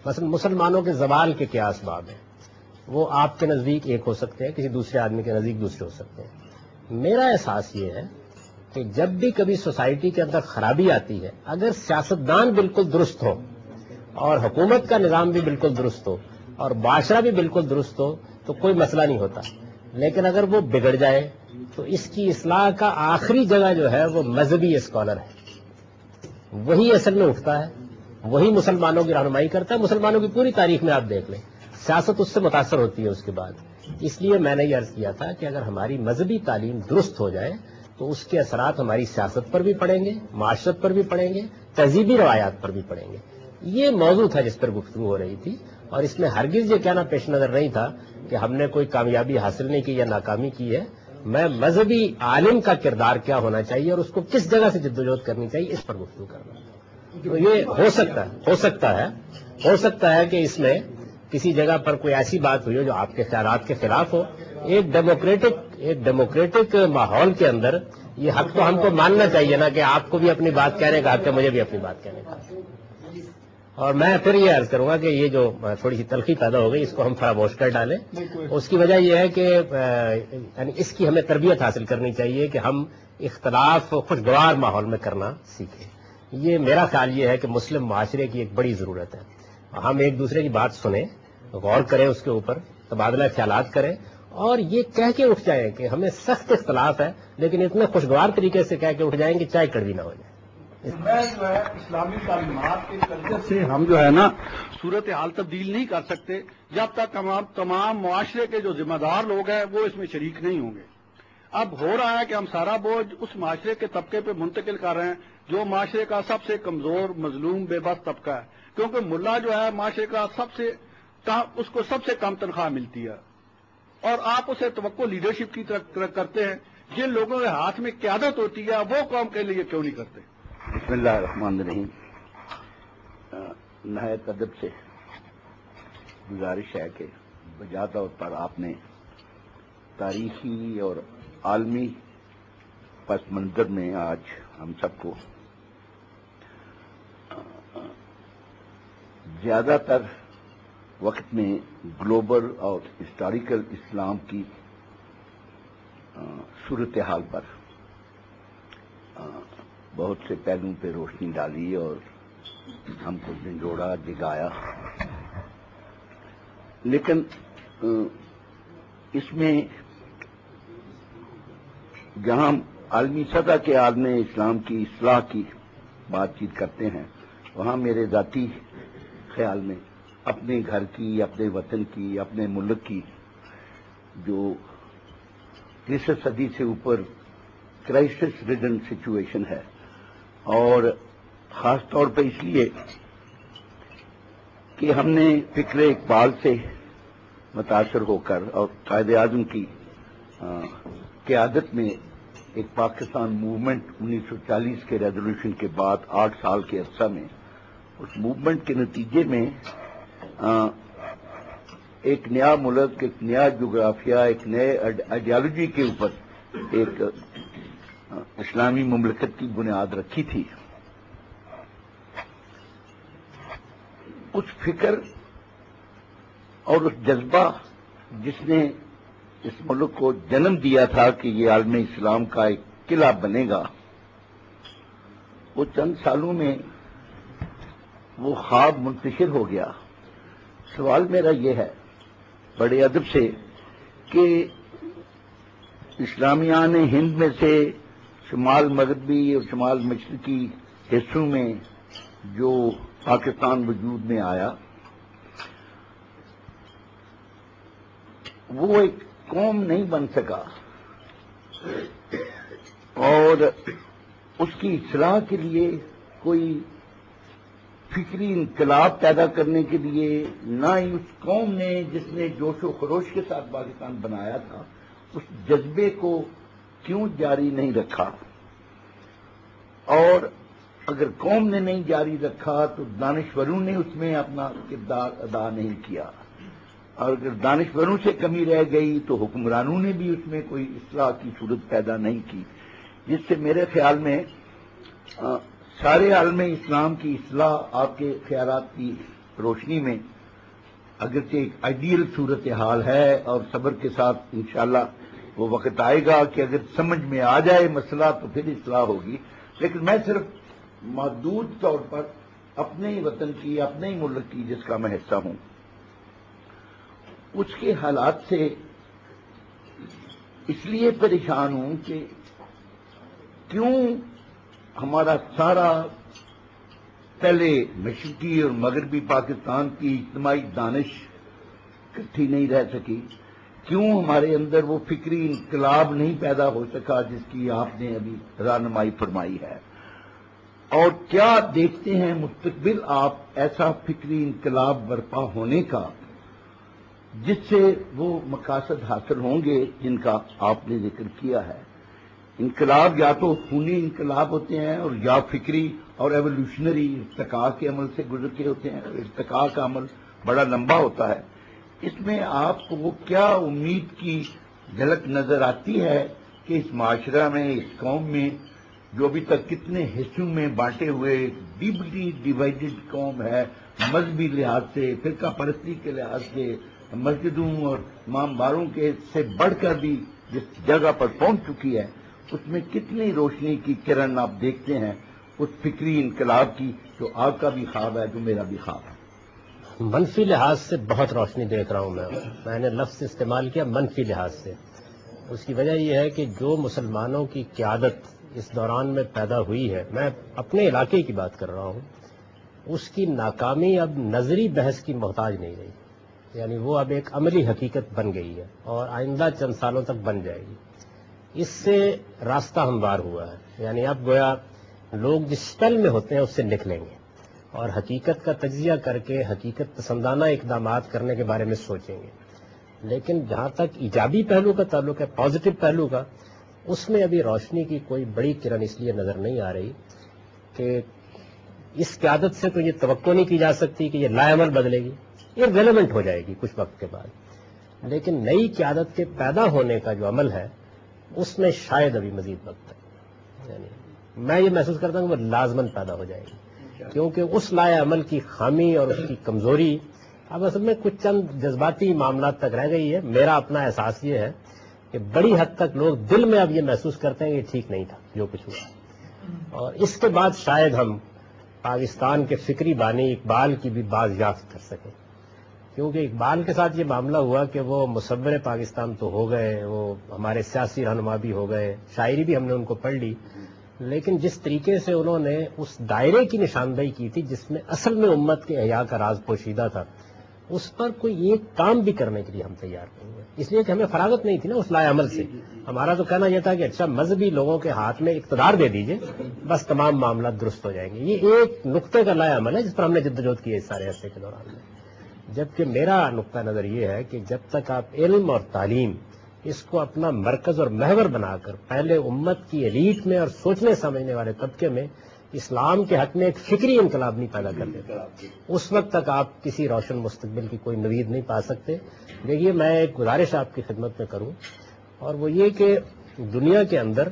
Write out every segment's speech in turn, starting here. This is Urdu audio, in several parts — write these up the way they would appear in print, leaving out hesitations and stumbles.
مثلا مسلمانوں کے زوال کے کیا اسباب ہیں، وہ آپ کے نزدیک ایک ہو سکتے ہیں، کسی دوسرے آدمی کے نزدیک دوسرے ہو سکتے ہیں۔ میرا احساس یہ ہے کہ جب بھی کبھی سوسائٹی کے اندر خرابی آتی ہے، اگر سیاستدان بالکل درست ہو اور حکومت کا نظام بھی بالکل درست ہو اور معاشرہ بھی بالکل درست ہو تو کوئی مسئلہ نہیں ہوتا، لیکن اگر وہ بگڑ جائے تو اس کی اصلاح کا آخری جگہ جو ہے وہ مذہبی اسکالر ہے، وہی اصل میں اٹھتا ہے، وہی مسلمانوں کی رہنمائی کرتا ہے۔ مسلمانوں کی پوری تاریخ میں آپ دیکھ لیں، سیاست اس سے متاثر ہوتی ہے اس کے بعد۔ اس لیے میں نے یہ عرض کیا تھا کہ اگر ہماری مذہبی تعلیم درست ہو جائے تو اس کے اثرات ہماری سیاست پر بھی پڑیں گے، معاشرت پر بھی پڑیں گے، تہذیبی روایات پر بھی پڑیں گے۔ یہ موضوع تھا جس پر گفتگو ہو رہی تھی، اور اس میں ہرگز یہ کہنا پیش نظر نہیں تھا کہ ہم نے کوئی کامیابی حاصل نہیں کی یا ناکامی کی ہے۔ میں مذہبی عالم کا کردار کیا ہونا چاہیے اور اس کو کس جگہ سے جدوجہد کرنی چاہیے اس پر گفتگو کرنا۔ تو یہ ہو سکتا ہے کہ اس میں کسی جگہ پر کوئی ایسی بات ہوئی ہو جو آپ کے خیالات کے خلاف ہو۔ ایک ڈیموکریٹک ماحول کے اندر یہ حق تو ہم کو ماننا چاہیے نا کہ آپ کو بھی اپنی بات کہنے کا حق ہے، مجھے بھی اپنی بات کہنے کا حق ہے۔ اور میں پھر یہ عرض کروں گا کہ یہ جو تھوڑی سی تلخی پیدا ہو گئی اس کو ہم فراموش کر ڈالیں۔ اس کی وجہ یہ ہے کہ یعنی اس کی ہمیں تربیت حاصل کرنی چاہیے کہ ہم اختلاف خوشگوار ماحول میں کرنا سیکھیں۔ یہ میرا خیال یہ ہے کہ مسلم معاشرے کی ایک بڑی ضرورت ہے۔ ہم ایک دوسرے کی بات سنیں، غور کریں، اس کے اوپر تبادلہ خیالات کریں اور یہ کہہ کے اٹھ جائیں کہ ہمیں سخت اختلاف ہے، لیکن اتنے خوشگوار طریقے سے کہہ کے اٹھ جائیں کہ چائے کڑوی نہ ہو جائے۔ میں جو ہے اسلامی تعلیمات کے قرضے سے ہم جو ہے نا صورتحال تبدیل نہیں کر سکتے جب تک تمام معاشرے کے جو ذمہ دار لوگ ہیں وہ اس میں شریک نہیں ہوں گے۔ اب ہو رہا ہے کہ ہم سارا بوجھ اس معاشرے کے طبقے پہ منتقل کر رہے ہیں جو معاشرے کا سب سے کمزور، مظلوم، بے بس طبقہ ہے، کیونکہ ملا جو ہے معاشرے کا اس کو سب سے کم تنخواہ ملتی ہے، اور آپ اسے توقع لیڈرشپ کی طرف کرتے ہیں۔ جن لوگوں کے ہاتھ میں قیادت ہوتی ہے وہ قوم کے لیے کیوں نہیں کرتے؟ بسم اللہ الرحمن الرحیم۔ نہایت ادب سے گزارش ہے کہ بجا طور پر آپ نے تاریخی اور عالمی پس منظر میں آج ہم سب کو زیادہ تر وقت میں گلوبل اور ہسٹوریکل اسلام کی صورتحال پر بہت سے پہلوؤں پہ روشنی ڈالی اور ہم کو جھنجھوڑا، جگایا۔ لیکن اس میں جہاں عالمی سطح کے عالم اسلام کی اصلاح کی بات چیت کرتے ہیں، وہاں میرے ذاتی خیال میں اپنے گھر کی، اپنے وطن کی، اپنے ملک کی جو 30 صدی سے اوپر کرائسس ریڈن سچویشن ہے، اور خاص طور پہ اس لیے کہ ہم نے فکر اقبال سے متاثر ہو کر اور قائد اعظم کی قیادت میں ایک پاکستان موومنٹ 1940 کے ریزولوشن کے بعد 8 سال کے عرصہ میں اس موومنٹ کے نتیجے میں ایک نیا ملک، ایک نیا جغرافیہ، ایک نئے آئیڈیالوجی کے اوپر ایک اسلامی مملکت کی بنیاد رکھی تھی۔ اس فکر اور اس جذبہ جس نے اس ملک کو جنم دیا تھا کہ یہ عالم اسلام کا ایک قلعہ بنے گا، وہ چند سالوں میں وہ خواب منتشر ہو گیا۔ سوال میرا یہ ہے بڑے ادب سے کہ اسلامیان ہند میں سے شمال مغربی اور شمال مشرقی حصوں میں جو پاکستان وجود میں آیا، وہ ایک قوم نہیں بن سکا، اور اس کی اصلاح کے لیے کوئی فکری انقلاب پیدا کرنے کے لیے نہ ہی اس قوم نے جس نے جوش و خروش کے ساتھ پاکستان بنایا تھا اس جذبے کو کیوں جاری نہیں رکھا، اور اگر قوم نے نہیں جاری رکھا تو دانشوروں نے اس میں اپنا کردار ادا نہیں کیا، اور اگر دانشوروں سے کمی رہ گئی تو حکمرانوں نے بھی اس میں کوئی اصلاح کی صورت پیدا نہیں کی، جس سے میرے خیال میں سارے عالم اسلام کی اصلاح آپ کے خیالات کی روشنی میں اگرچہ ایک آئیڈیل صورتحال ہے اور صبر کے ساتھ انشاءاللہ وہ وقت آئے گا کہ اگر سمجھ میں آ جائے مسئلہ تو پھر اصلاح ہوگی، لیکن میں صرف محدود طور پر اپنے ہی وطن کی، اپنے ہی ملک کی جس کا میں حصہ ہوں، اس کے حالات سے اس لیے پریشان ہوں کہ کیوں ہمارا سارا پہلے مشرقی اور مغربی پاکستان کی اجتماعی دانش اکٹھی نہیں رہ سکی، کیوں ہمارے اندر وہ فکری انقلاب نہیں پیدا ہو سکا جس کی آپ نے ابھی رہنمائی فرمائی ہے، اور کیا دیکھتے ہیں مستقبل آپ ایسا فکری انقلاب برپا ہونے کا جس سے وہ مقاصد حاصل ہوں گے جن کا آپ نے ذکر کیا ہے۔ انقلاب یا تو خونی انقلاب ہوتے ہیں اور یا فکری اور ایولیوشنری ارتقاء کے عمل سے گزر کے ہوتے ہیں، ارتقاء کا عمل بڑا لمبا ہوتا ہے۔ اس میں آپ کو وہ کیا امید کی جھلک نظر آتی ہے کہ اس معاشرہ میں، اس قوم میں جو ابھی تک کتنے حصوں میں بانٹے ہوئے ڈیپلی ڈیوائیڈڈ قوم ہے، مذہبی لحاظ سے، فرقہ پرستی کے لحاظ سے، مسجدوں اور امام باروں کے سے بڑھ کر بھی جس جگہ پر پہنچ چکی ہے، اس میں کتنی روشنی کی کرن آپ دیکھتے ہیں اس فکری انقلاب کی جو آپ کا بھی خواب ہے، جو میرا بھی خواب ہے؟ منفی لحاظ سے بہت روشنی دیکھ رہا ہوں میں نے لفظ استعمال کیا منفی لحاظ سے۔ اس کی وجہ یہ ہے کہ جو مسلمانوں کی قیادت اس دوران میں پیدا ہوئی ہے، میں اپنے علاقے کی بات کر رہا ہوں، اس کی ناکامی اب نظری بحث کی محتاج نہیں رہی، یعنی وہ اب ایک عملی حقیقت بن گئی ہے اور آئندہ چند سالوں تک بن جائے گی۔ اس سے راستہ ہموار ہوا ہے، یعنی اب گویا لوگ جس پل میں ہوتے ہیں اس سے نکلیں گے اور حقیقت کا تجزیہ کر کے حقیقت پسندانہ اقدامات کرنے کے بارے میں سوچیں گے۔ لیکن جہاں تک ایجابی پہلو کا تعلق ہے، پازیٹو پہلو کا، اس میں ابھی روشنی کی کوئی بڑی کرن اس لیے نظر نہیں آ رہی کہ اس قیادت سے تو یہ توقع نہیں کی جا سکتی کہ یہ لاعمل بدلے گی، یہ ریلیونٹ ہو جائے گی کچھ وقت کے بعد، لیکن نئی قیادت کے پیدا ہونے کا جو عمل ہے اس میں شاید ابھی مزید وقت ہے۔ یعنی میں یہ محسوس کرتا ہوں کہ وہ لازماً پیدا ہو جائے گی، کیونکہ اس لائے عمل کی خامی اور اس کی کمزوری اب اصل میں کچھ چند جذباتی معاملات تک رہ گئی ہے۔ میرا اپنا احساس یہ ہے کہ بڑی حد تک لوگ دل میں اب یہ محسوس کرتے ہیں کہ ٹھیک نہیں تھا جو کچھ ہوا، اور اس کے بعد شاید ہم پاکستان کے فکری بانی اقبال کی بھی باز یافت کر سکیں، کیونکہ اقبال کے ساتھ یہ معاملہ ہوا کہ وہ مصور پاکستان تو ہو گئے، وہ ہمارے سیاسی رہنما بھی ہو گئے، شاعری بھی ہم نے ان کو پڑھ لی، لیکن جس طریقے سے انہوں نے اس دائرے کی نشاندہی کی تھی جس میں اصل میں امت کے احیاء کا راز پوشیدہ تھا، اس پر کوئی ایک کام بھی کرنے کے لیے ہم تیار نہیں ہوئے، اس لیے کہ ہمیں فراغت نہیں تھی نا اس لائے عمل سے۔ ہمارا تو کہنا یہ تھا کہ اچھا مذہبی لوگوں کے ہاتھ میں اقتدار دے دیجئے، بس تمام معاملات درست ہو جائیں گے۔ یہ ایک نقطے کا لائے عمل ہے جس پر ہم نے جدوجہد کی ہے اس سارے عرصے کے دوران میں، جبکہ میرا نقطہ نظر یہ ہے کہ جب تک آپ علم اور تعلیم اس کو اپنا مرکز اور محور بنا کر پہلے امت کی ایلیٹ میں اور سوچنے سمجھنے والے طبقے میں اسلام کے حق میں ایک فکری انقلاب نہیں پیدا کر دیتے، اس وقت تک آپ کسی روشن مستقبل کی کوئی نوید نہیں پا سکتے۔ دیکھیے میں ایک گزارش آپ کی خدمت میں کروں، اور وہ یہ کہ دنیا کے اندر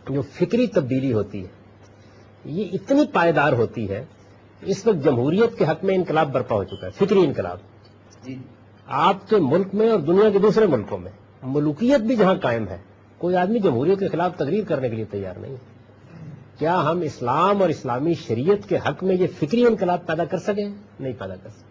جو فکری تبدیلی ہوتی ہے یہ اتنی پائیدار ہوتی ہے، اس وقت جمہوریت کے حق میں انقلاب برپا ہو چکا ہے، فکری انقلاب آپ کے ملک میں اور دنیا کے دوسرے ملکوں میں، ملوکیت بھی جہاں قائم ہے، کوئی آدمی جمہوریت کے خلاف تقریر کرنے کے لیے تیار نہیں ہے۔ کیا ہم اسلام اور اسلامی شریعت کے حق میں یہ فکری انقلاب پیدا کر سکیں؟ نہیں پیدا کر سکتے۔